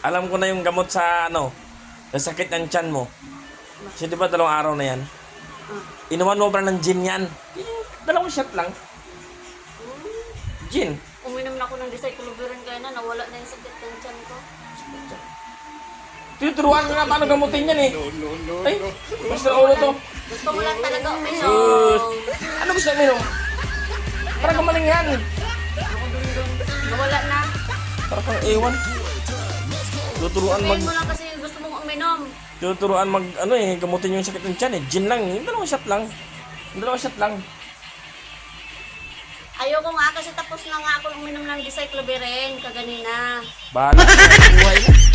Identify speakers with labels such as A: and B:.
A: Alam ko na yung gamot sa sa sakit ng tiyan mo. Kasi di ba 2 araw na yan? Inuman mo ba ng gin yan? 2 shot lang. Gin.
B: Uminom na ako ng dicyclopyrin kaya na nawala na yung sakit ng tiyan ko.
A: Tinuturuan ko na paano gamutin yan eh. Ay, gusto ulo to.
B: Gusto mo lang talaga uminom.
A: Sus. Ano gusto mo? Para gumaling yan.
B: Ako dun. Nawala na.
A: Para kang ewan. Tuturuan
B: Sabihin mo lang kasi gusto mong uminom.
A: Tuturuan gamutin yung sakit ng tiyan eh. Gin lang, yung 2 shot lang. Yung 2 shot lang.
B: Ayoko nga kasi tapos na nga ako uminom ng dicyclopyrin kaganina.
A: Bahala ka sa buhay mo.